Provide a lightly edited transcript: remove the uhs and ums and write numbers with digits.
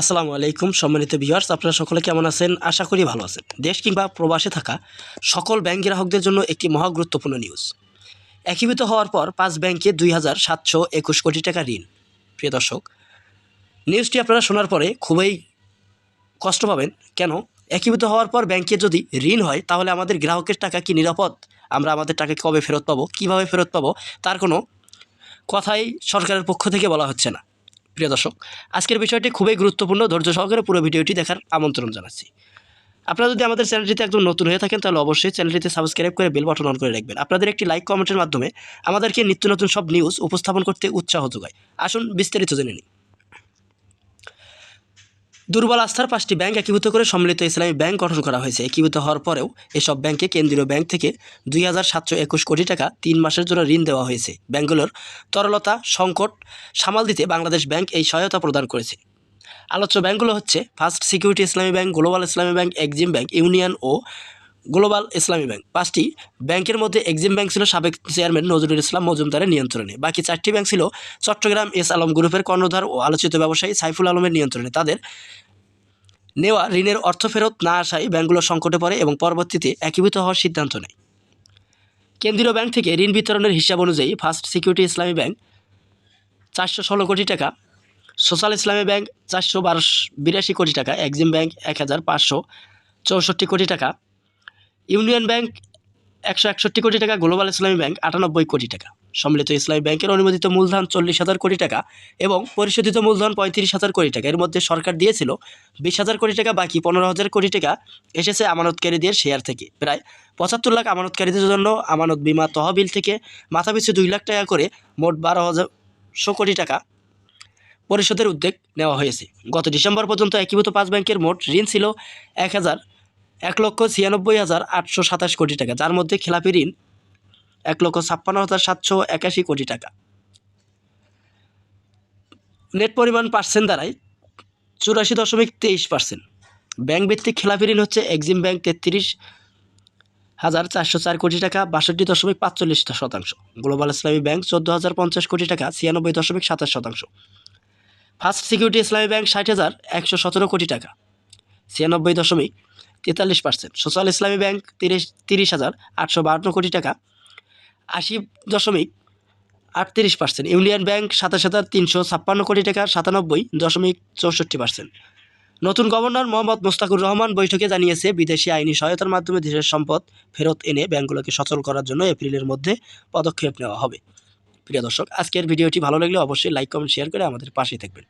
আসসালামু আলাইকুম সম্মানিত ভিউয়ার্স, আপনারা সকলে কেমন আছেন? আশা করি ভালো আছেন। দেশ কিংবা প্রবাসে থাকা সকল ব্যাংক গ্রাহকদের জন্য একটি মহা গুরুত্বপূর্ণ নিউজ। একীভূত হওয়ার পর 5 ব্যাংকে 2,721 কোটি টাকা ঋণ। প্রিয় দর্শক, নিউজটি আপনারা শোনার পরে খুবই কষ্ট পাবেন। কেন? একীভূত হওয়ার পর ব্যাংকে যদি ঋণ হয় তাহলে আমাদের গ্রাহকের টাকা কি নিরাপদ? আমরা আমাদের টাকা কবে ফেরত পাবো, কীভাবে ফেরত পাবো, তার কোনো কথাই সরকারের পক্ষ থেকে বলা হচ্ছে না। প্রিয় দর্শক, আজকের বিষয়টি খুবই গুরুত্বপূর্ণ। ধৈর্য সহকারে পুরো ভিডিওটি দেখার আমন্ত্রণ জানাচ্ছি। আপনারা যদি আমাদের চ্যানেলটিতে একদম নতুন হয়ে থাকেন তাহলে অবশ্যই চ্যানেলটিতে সাবস্ক্রাইব করে বেল বাটন অন করে রাখবেন। আপনাদের একটি লাইক কমেন্টের মাধ্যমে আমাদেরকে নিত্য নতুন সব নিউজ উপস্থাপন করতে উৎসাহ যোগায়। আসুন বিস্তারিত জেনে নিই। দুর্বল আস্থার 5টি ব্যাংক একীভূত করে সম্মিলিত ইসলামী ব্যাংক গঠন করা হয়েছে। একীভূত হওয়ার পরেও এসব ব্যাংকে কেন্দ্রীয় ব্যাংক থেকে 2,721 কোটি টাকা 3 মাসের জন্য ঋণ দেওয়া হয়েছে। ব্যাংকগুলোর তরলতা সংকট সামাল দিতে বাংলাদেশ ব্যাংক এই সহায়তা প্রদান করেছে। আলোচ্য ব্যাংকগুলো হচ্ছে ফার্স্ট সিকিউরিটি ইসলামী ব্যাংক, গ্লোবাল ইসলামী ব্যাংক, এক্সিম ব্যাংক, ইউনিয়ন ও গ্লোবাল ইসলামী ব্যাংক। 5টি ব্যাংকের মধ্যে এক্সিম ব্যাংক ছিল সাবেক চেয়ারম্যান নজরুল ইসলাম মজুমদারের নিয়ন্ত্রণে। বাকি 4টি ব্যাংক ছিল চট্টগ্রাম এস আলম গ্রুপের কর্ণধার ও আলোচিত ব্যবসায়ী সাইফুল আলমের নিয়ন্ত্রণে। তাদের নেওয়া ঋণের অর্থ ফেরত না আসায় ব্যাংকগুলো সংকটে পড়ে এবং পরবর্তীতে একীভূত হওয়ার সিদ্ধান্ত নেয়। কেন্দ্রীয় ব্যাংক থেকে ঋণ বিতরণের হিসাব অনুযায়ী ফার্স্ট সিকিউরিটি ইসলামী ব্যাংক 416 কোটি টাকা, সোশ্যাল ইসলামী ব্যাংক 482 কোটি টাকা, এক্সিম ব্যাংক 1,564 কোটি টাকা, ইউনিয়ন ব্যাংক 161 কোটি টাকা, গ্লোবাল ইসলামী ব্যাংক 98 কোটি টাকা। সম্মিলিত ইসলামী ব্যাংকের অনুমোদিত মূলধন 40,000 কোটি টাকা এবং পরিশোধিত মূলধন 35,000 কোটি টাকা। এর মধ্যে সরকার দিয়েছিল 20,000 কোটি টাকা, বাকি 15,000 কোটি টাকা এসেছে আমানতকারীদের শেয়ার থেকে। প্রায় 75 লাখ আমানতকারীদের জন্য আমানত বিমা তহবিল থেকে মাথাপিছু 2 লাখ টাকা করে মোট 12,100 কোটি টাকা পরিশোধের উদ্যোগ নেওয়া হয়েছে। গত ডিসেম্বর পর্যন্ত একীভূত 5 ব্যাংকের মোট ঋণ ছিল 1,96,827 কোটি টাকা, যার মধ্যে খেলাপি ঋণ 1,56,781 কোটি টাকা। নেট পরিমাণ পার্সেন্ট দাঁড়ায় 84.23%। ব্যাংক ভিত্তিক খেলাপি ঋণ হচ্ছে এক্সিম ব্যাংক 33,404 কোটি টাকা, 62.45%। গ্লোবাল ইসলামী ব্যাংক 14,050 কোটি টাকা, 96.27%। ফার্স্ট সিকিউরিটি ইসলামী ব্যাংক 60,117 কোটি টাকা, 96.43%। সোশ্যাল ইসলামী ব্যাংক 30,852 কোটি টাকা, 80.38%। ইউনিয়ন ব্যাংক 27,356 কোটি টাকা, 97.64%। নতুন গভর্নর মোহাম্মদ মোস্তাকুর রহমান বৈঠকে জানিয়েছে, বিদেশি আইনি সহায়তার মাধ্যমে দেশের সম্পদ ফেরত এনে ব্যাংকগুলোকে সচল করার জন্য এপ্রিলের মধ্যে পদক্ষেপ নেওয়া হবে। প্রিয় দর্শক, আজকের ভিডিওটি ভালো লাগলে অবশ্যই লাইক কমেন্ট শেয়ার করে আমাদের পাশেই থাকবেন।